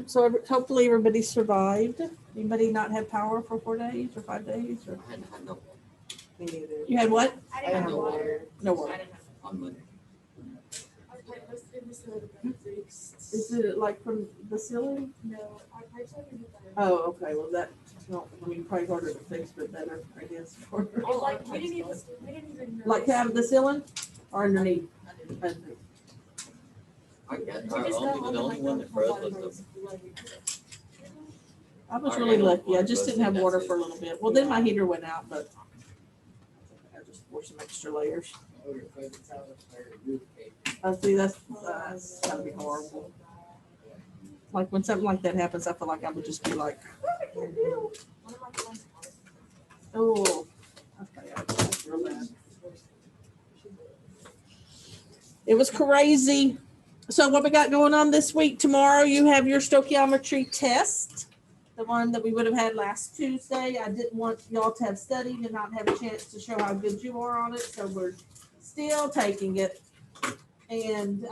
So hopefully everybody survived. Anybody not have power for 4 days or 5 days? Or I hadn't had no water. Me neither. you had what? I didn't have no water. No I water. didn't have On Monday. Is it like from the ceiling? no. I personally didn't have Oh, okay. Well, that, no, I mean, probably harder to fix, but better, I guess. Oh, like we didn't even Like have the ceiling or underneath? Underneath. I got, We our just only, got on the only one that froze was I was Our really inlet lucky. I water just goes didn't in, have that's water it. for a little bit. Well, then my heater went out, but I just wore some extra layers. I see that's gotta be horrible. Like when something like that happens, I feel like I would just be like, I can't deal. Oh, okay, that's real bad. It was crazy. So what we got going on this week? Tomorrow you have your stoichiometry test, the one that we would have had last Tuesday. I didn't want y'all to have studied and not have a chance to show how good you are on it, so we're still taking it. And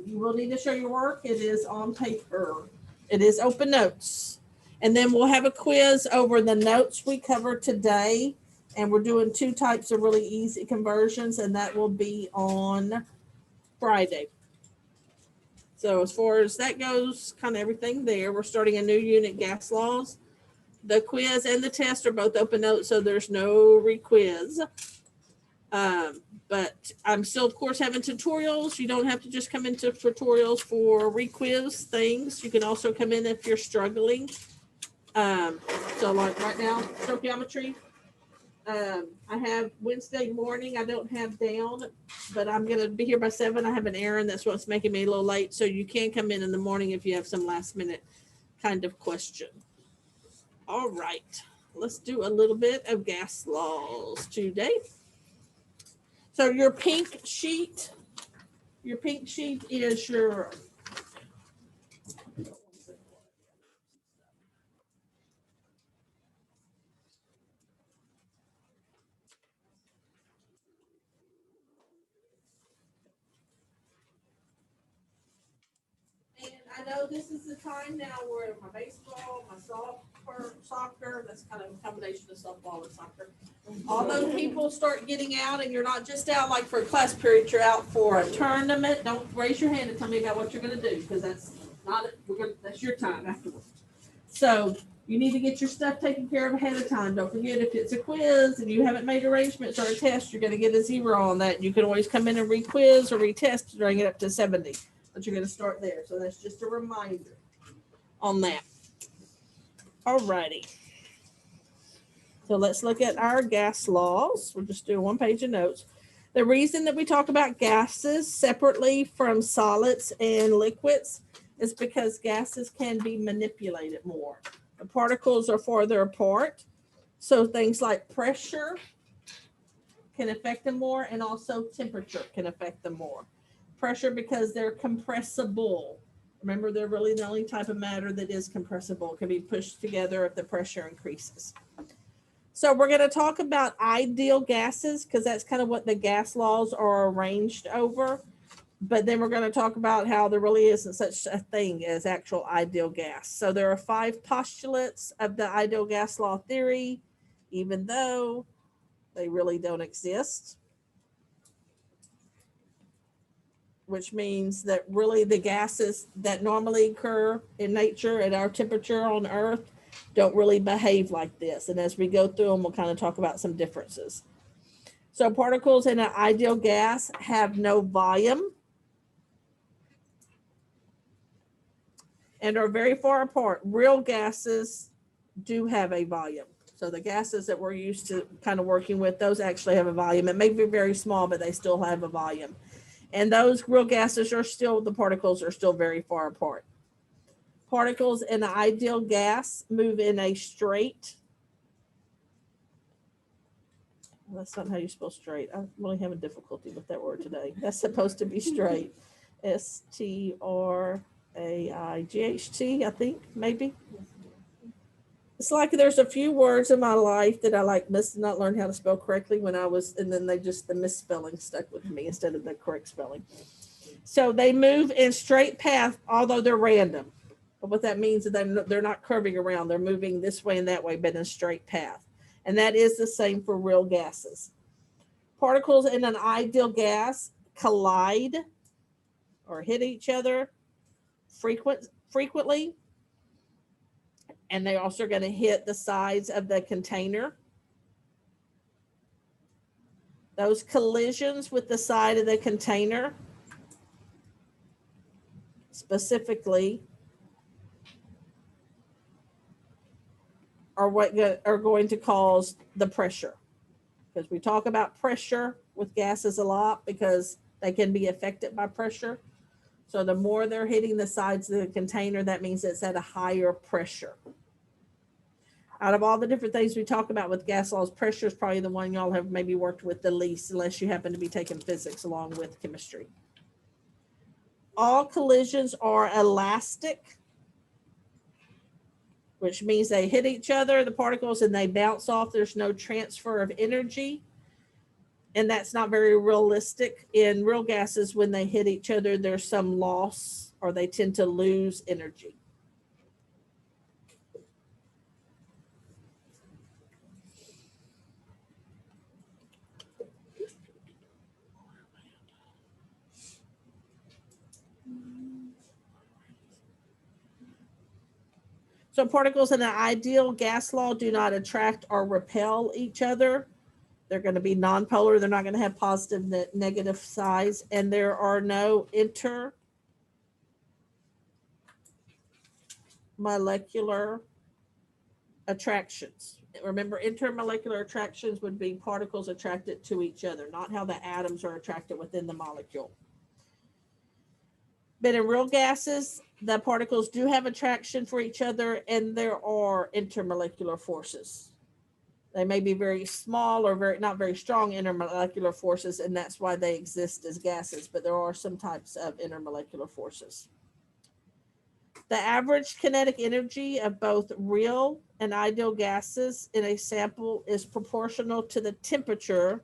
you will need to show your work. It is on paper. It is open notes. And then we'll have a quiz over the notes we covered today. And we're doing 2 types of really easy conversions, and that will be on Friday. So as far as that goes, kind of everything there. We're starting a new unit, gas laws. The quiz and the test are both open notes, so there's no re-quiz. But I'm still, of course, having tutorials. You don't have to just come into tutorials for re-quiz things. You can also come in if you're struggling. So like right now, stoichiometry. I have Wednesday morning. I don't have down, but I'm going to be here by 7. I have an errand. That's what's making me a little late. So you can come in the morning if you have some last minute kind of question. All right. Let's do a little bit of gas laws today. So your pink sheet is your and I know this is the time now where my baseball, my soccer, that's kind of a combination of softball and soccer. All those people start getting out, and you're not just out like for a class period, you're out for a tournament. Don't raise your hand and tell me about what you're going to do, because that's not it. That's your time afterwards. So you need to get your stuff taken care of ahead of time. Don't forget, if it's a quiz and you haven't made arrangements or a test, you're going to get a 0 on that. You can always come in and re-quiz or retest to bring it up to 70. But you're going to start there. So that's just a reminder on that. All righty. So let's look at our gas laws. We're just doing 1 page of notes. The reason that we talk about gases separately from solids and liquids is because gases can be manipulated more. The particles are farther apart. So things like pressure can affect them more, and also temperature can affect them more. Pressure because they're compressible. Remember, they're really the only type of matter that is compressible. It can be pushed together if the pressure increases. So we're going to talk about ideal gases, because that's kind of what the gas laws are arranged over. But then we're going to talk about how there really isn't such a thing as actual ideal gas. So there are 5 postulates of the ideal gas law theory, even though they really don't exist. Which means that really the gases that normally occur in nature at our temperature on Earth don't really behave like this. And as we go through them, we'll kind of talk about some differences. So particles in an ideal gas have no volume and are very far apart. Real gases do have a volume. So the gases that we're used to kind of working with, those actually have a volume. It may be very small, but they still have a volume. And those real gases are still, the particles are still very far apart. Particles in an ideal gas move in a straight. That's not how you spell straight. I'm really having difficulty with that word today. That's supposed to be straight. S-T-R-A-I-G-H-T, I think, maybe. It's like there's a few words in my life that I must not learn how to spell correctly when I was, and then the misspelling stuck with me instead of the correct spelling. So they move in straight path, although they're random. But what that means is that they're not curving around. They're moving this way and that way, but in a straight path. And that is the same for real gases. Particles in an ideal gas collide or hit each other frequently. And they're also going to hit the sides of the container. Those collisions with the side of the container specifically are what are going to cause the pressure. Because we talk about pressure with gases a lot because they can be affected by pressure. So the more they're hitting the sides of the container, that means it's at a higher pressure. Out of all the different things we talk about with gas laws, pressure is probably the one y'all have maybe worked with the least, unless you happen to be taking physics along with chemistry. All collisions are elastic, which means they hit each other, the particles, and they bounce off. There's no transfer of energy. And that's not very realistic. In real gases, when they hit each other, there's some loss or they tend to lose energy. So particles in an ideal gas law do not attract or repel each other. They're going to be nonpolar. They're not going to have positive and negative sides. And there are no intermolecular attractions. Remember, intermolecular attractions would be particles attracted to each other, not how the atoms are attracted within the molecule. But in real gases, the particles do have attraction for each other, and there are intermolecular forces. They may be very small or not very strong intermolecular forces, and that's why they exist as gases, but there are some types of intermolecular forces. The average kinetic energy of both real and ideal gases in a sample is proportional to the temperature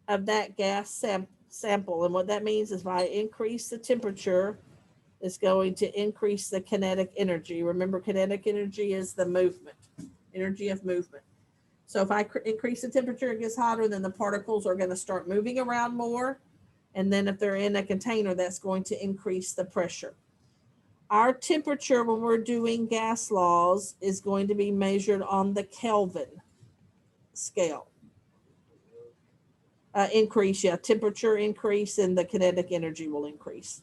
of that gas sample. And what that means is if I increase the temperature, it's going to increase the kinetic energy. Remember, kinetic energy is the movement, energy of movement. So if I increase the temperature, it gets hotter, then the particles are going to start moving around more. And then if they're in a container, that's going to increase the pressure. Our temperature when we're doing gas laws is going to be measured on the Kelvin scale. Temperature increase and the kinetic energy will increase.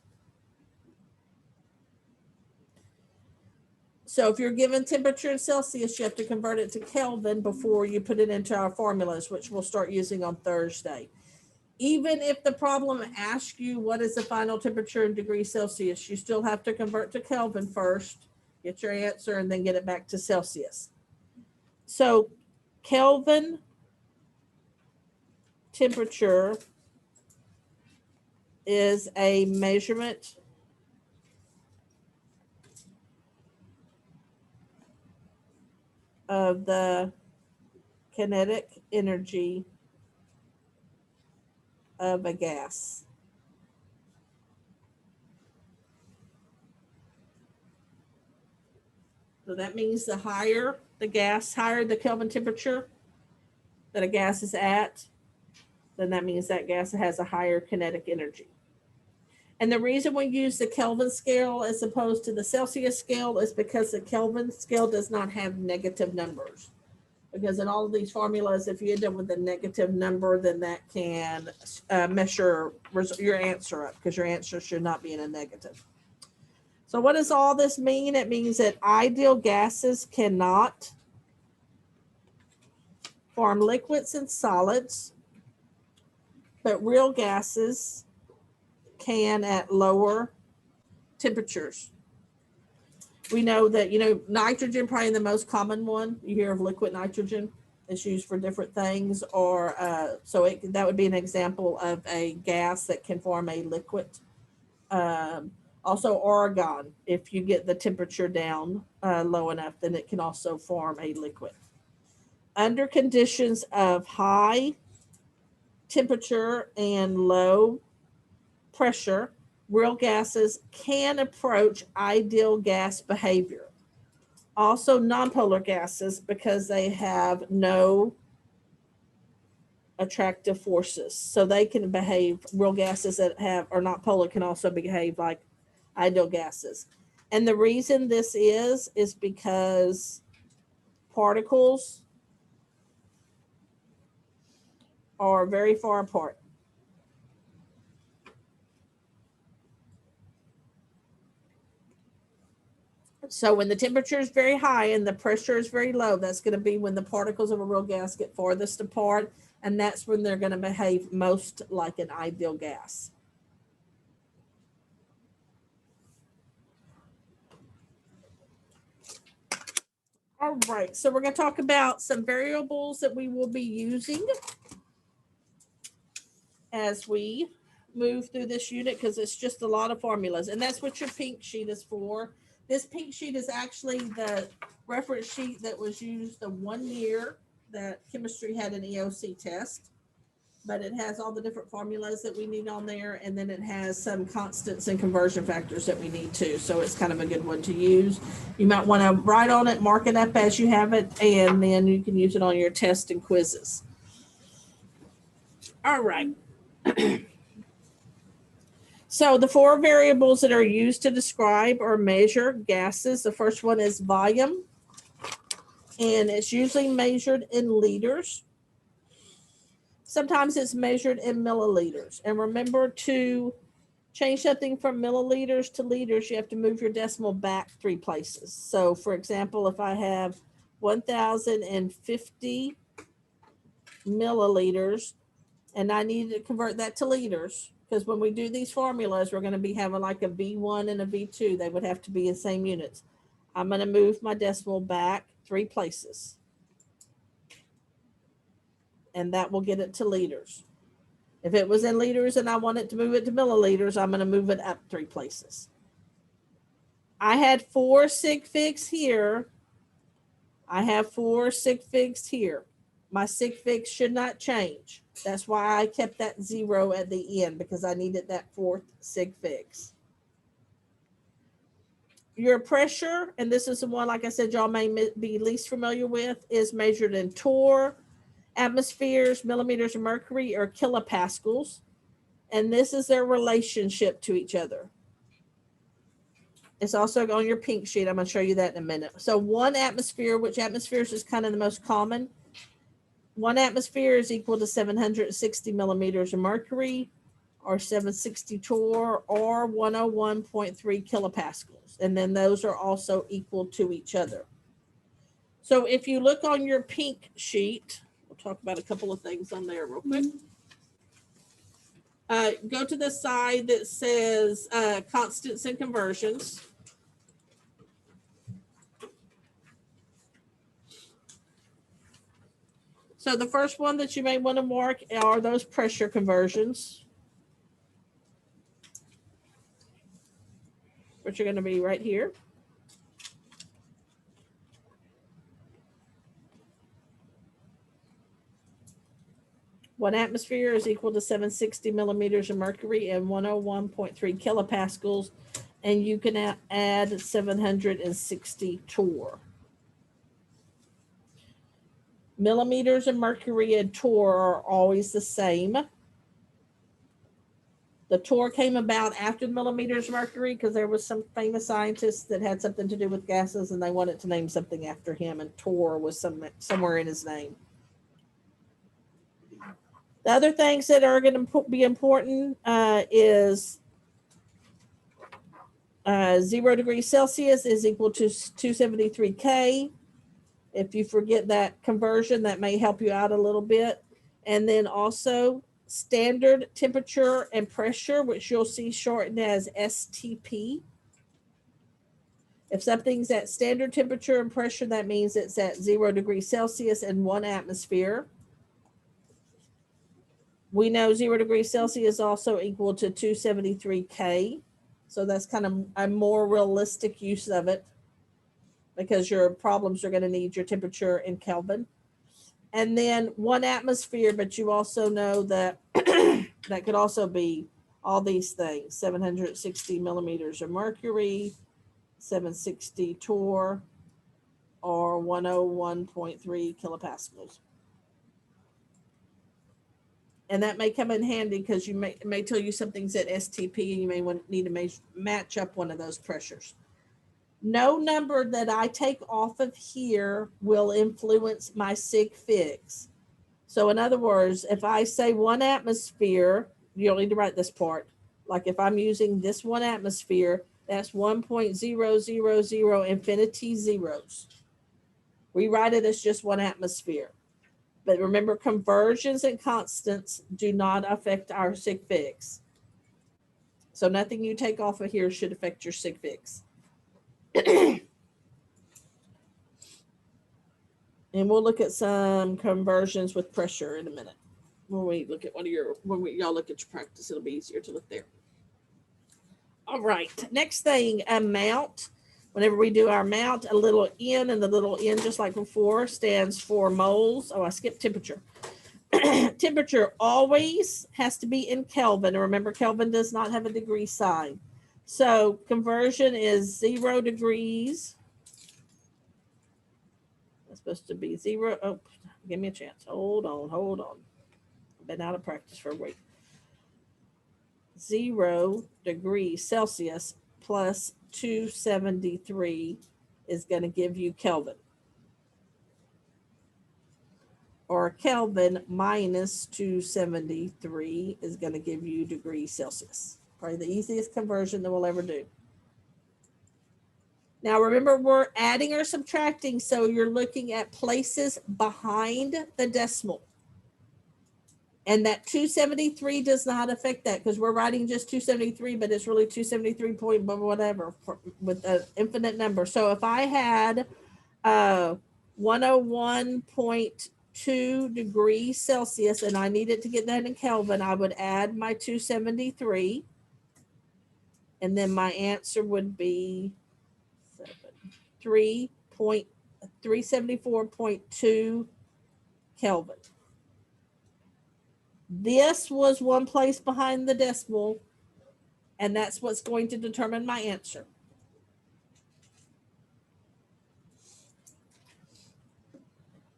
So if you're given temperature in Celsius, you have to convert it to Kelvin before you put it into our formulas, which we'll start using on Thursday. Even if the problem asks you what is the final temperature in degrees Celsius, you still have to convert to Kelvin first, get your answer, and then get it back to Celsius. So Kelvin temperature is a measurement of the kinetic energy of a gas. So that means the higher the gas, higher the Kelvin temperature that a gas is at, then that means that gas has a higher kinetic energy. And the reason we use the Kelvin scale as opposed to the Celsius scale is because the Kelvin scale does not have negative numbers. Because in all of these formulas, if you end up with a negative number, then that can measure your answer up, because your answer should not be in a negative. So what does all this mean? It means that ideal gases cannot form liquids and solids, but real gases can at lower temperatures. We know that, nitrogen, probably the most common one. You hear of liquid nitrogen. It's used for different things, or that would be an example of a gas that can form a liquid. Also argon, if you get the temperature down low enough, then it can also form a liquid. Under conditions of high temperature and low pressure, real gases can approach ideal gas behavior. Also, nonpolar gases, because they have no attractive forces, so they can behave. Real gases that have are not polar can also behave like ideal gases. And the reason this is because particles are very far apart. So when the temperature is very high and the pressure is very low, that's going to be when the particles of a real gas get farthest apart, and that's when they're going to behave most like an ideal gas. All right, so we're going to talk about some variables that we will be using as we move through this unit, because it's just a lot of formulas, and that's what your pink sheet is for. This pink sheet is actually the reference sheet that was used the 1 year that chemistry had an EOC test, but it has all the different formulas that we need on there, and then it has some constants and conversion factors that we need too. So it's kind of a good one to use. You might want to write on it, mark it up as you have it, and then you can use it on your test and quizzes. All right. So the 4 variables that are used to describe or measure gases, the first one is volume, and it's usually measured in liters. Sometimes it's measured in milliliters. And remember, to change something from milliliters to liters, you have to move your decimal back 3 places. So for example, if I have 1,050 milliliters and I need to convert that to liters, because when we do these formulas, we're going to be having like a V1 and a V2. They would have to be in same units. I'm going to move my decimal back 3 places, and that will get it to liters. If it was in liters and I wanted to move it to milliliters, I'm going to move it up 3 places. I had 4 sig figs here. I have 4 sig figs here. My sig figs should not change. That's why I kept that 0 at the end, because I needed that 4th sig figs. Your pressure, and this is the one, like I said, y'all may be least familiar with, is measured in torr, atmospheres, millimeters of mercury, or kilopascals. And this is their relationship to each other. It's also on your pink sheet. I'm going to show you that in a minute. So 1 atmosphere, which atmospheres is kind of the most common. 1 atmosphere is equal to 760 millimeters of mercury, or 760 torr, or 101.3 kilopascals. And then those are also equal to each other. So if you look on your pink sheet, we'll talk about a couple of things on there real quick. Go to the side that says constants and conversions. So the first one that you may want to mark are those pressure conversions, which are going to be right here. One atmosphere is equal to 760 millimeters of mercury and 101.3 kilopascals, and you can add 760 torr. Millimeters of mercury and torr are always the same. The torr came about after the millimeters of mercury because there was some famous scientist that had something to do with gases, and they wanted to name something after him, and torr was somewhere in his name. The other things that are going to be important is 0 degrees Celsius is equal to 273 K. If you forget that conversion, that may help you out a little bit. And then also standard temperature and pressure, which you'll see shortened as STP. If something's at standard temperature and pressure, that means it's at 0 degrees Celsius and 1 atmosphere. We know 0 degrees Celsius is also equal to 273 K. So that's kind of a more realistic use of it, because your problems are going to need your temperature in Kelvin. And then 1 atmosphere, but you also know that that could also be all these things, 760 millimeters of mercury, 760 torr, or 101.3 kilopascals. And that may come in handy because you may tell you something's at STP and you may need to match up one of those pressures. No number that I take off of here will influence my sig figs. So in other words, if I say 1 atmosphere, you'll need to write this part. Like if I'm using this 1 atmosphere, that's 1.000 infinity zeros. We write it as just 1 atmosphere. But remember, conversions and constants do not affect our sig figs. So nothing you take off of here should affect your sig figs. And we'll look at some conversions with pressure in a minute. When we look at y'all look at your practice, it'll be easier to look there. All right, next thing, amount. Whenever we do our mount, a little N, and the little N, just like before, stands for moles. Oh, I skipped temperature. Temperature always has to be in Kelvin. And remember, Kelvin does not have a degree sign. So conversion is 0 degrees. It's supposed to be 0. Oh, give me a chance. Hold on. I've been out of practice for a week. 0 degrees Celsius plus 273 is going to give you Kelvin. Or Kelvin minus 273 is going to give you degrees Celsius. Probably the easiest conversion that we'll ever do. Now remember, we're adding or subtracting, so you're looking at places behind the decimal. And that 273 does not affect that because we're writing just 273, but it's really 273 point whatever with an infinite number. So if I had 101.2 degrees Celsius and I needed to get that in Kelvin, I would add my 273. And then my answer would be 374.2 Kelvin. This was one place behind the decimal, and that's what's going to determine my answer.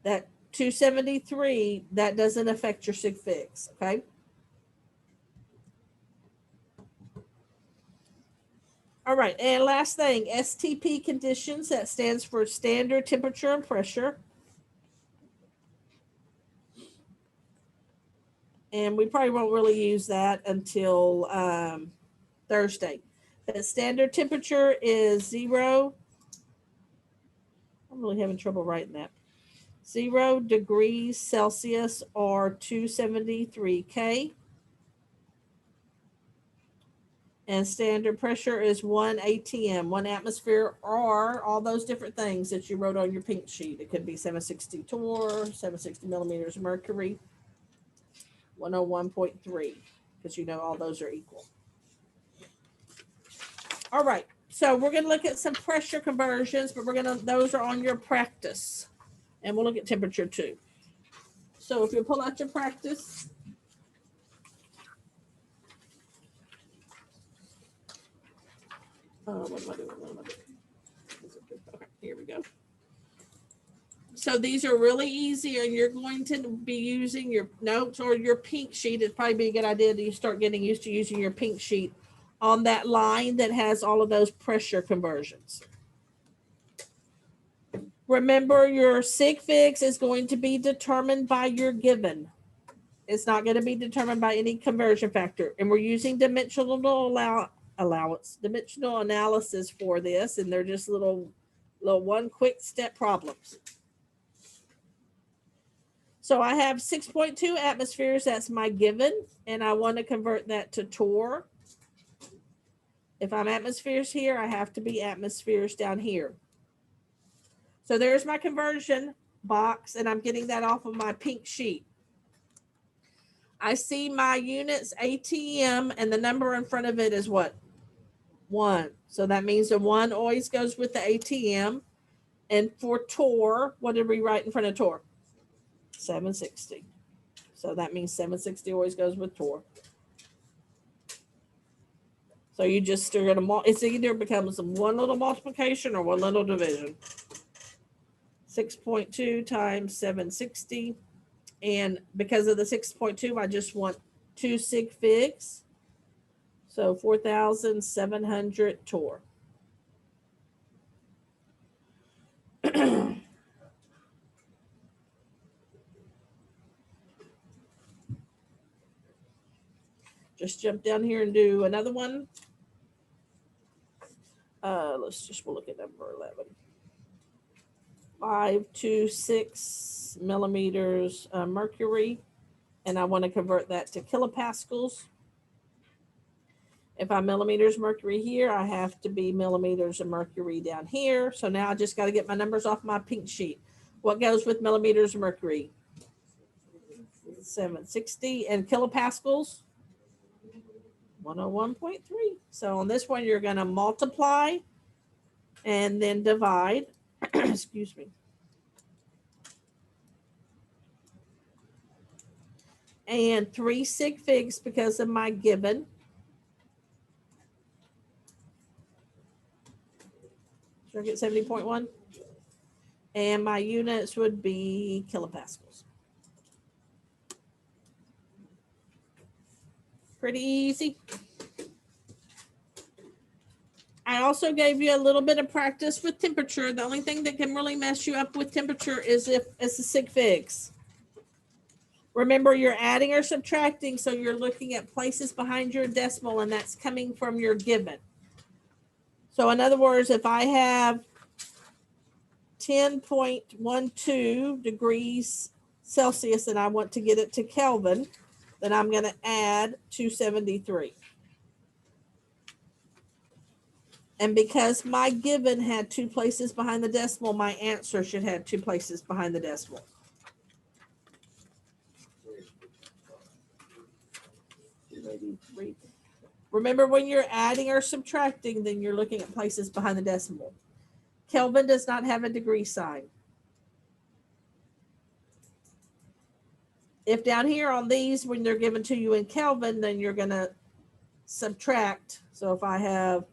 That 273, that doesn't affect your sig figs, okay? All right, and last thing, STP conditions, that stands for standard temperature and pressure. And we probably won't really use that until Thursday. The standard temperature is 0. I'm really having trouble writing that. 0 degrees Celsius or 273 K. And standard pressure is 1 ATM, 1 atmosphere, or all those different things that you wrote on your pink sheet. It could be 760 torr, 760 millimeters of mercury, 101.3, because you know all those are equal. All right, so we're going to look at some pressure conversions, but those are on your practice. And we'll look at temperature too. So if you pull out your practice. What am I doing? Okay, here we go. So these are really easy, and you're going to be using your notes or your pink sheet. It'd probably be a good idea that you start getting used to using your pink sheet on that line that has all of those pressure conversions. Remember, your sig figs is going to be determined by your given. It's not going to be determined by any conversion factor. And we're using dimensional analysis for this, and they're just little one quick step problems. So I have 6.2 atmospheres, that's my given, and I want to convert that to torr. If I'm atmospheres here, I have to be atmospheres down here. So there's my conversion box, and I'm getting that off of my pink sheet. I see my units ATM, and the number in front of it is what? 1. So that means the 1 always goes with the ATM. And for torr, what did we write in front of torr? 760. So that means 760 always goes with torr. So you just are gonna, it's either becomes one little multiplication or one little division. 6.2 times 760. And because of the 6.2, I just want 2 sig figs. So 4,700 torr. Just jump down here and do another one. We'll look at number 11. 526 millimeters mercury, and I want to convert that to kilopascals. If I'm millimeters mercury here, I have to be millimeters of mercury down here. So now I just got to get my numbers off my pink sheet. What goes with millimeters of mercury? 760, and kilopascals? 101.3. So on this one, you're going to multiply and then divide. Excuse me. And 3 sig figs because of my given. Should I get 70.1? And my units would be kilopascals. Pretty easy. I also gave you a little bit of practice with temperature. The only thing that can really mess you up with temperature is if it's the sig figs. Remember, you're adding or subtracting, so you're looking at places behind your decimal, and that's coming from your given. So in other words, if I have 10.12 degrees Celsius and I want to get it to Kelvin, then I'm going to add 273. And because my given had 2 places behind the decimal, my answer should have 2 places behind the decimal. Remember, when you're adding or subtracting, then you're looking at places behind the decimal. Kelvin does not have a degree sign. If down here on these, when they're given to you in Kelvin, then you're going to subtract. So if I have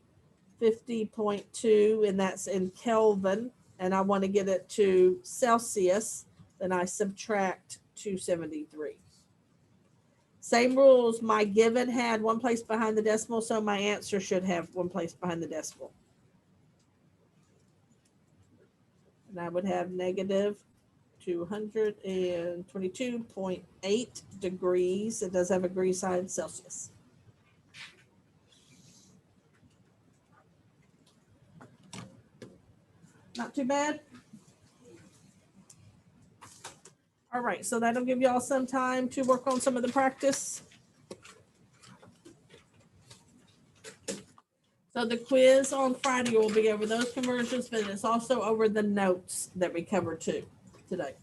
50.2 and that's in Kelvin, and I want to get it to Celsius, then I subtract 273. Same rules. My given had 1 place behind the decimal, so my answer should have 1 place behind the decimal. And I would have negative 222.8 degrees. It does have a degree sign Celsius. Not too bad. All right, so that'll give y'all some time to work on some of the practice. So the quiz on Friday will be over those conversions, but it's also over the notes that we covered too today.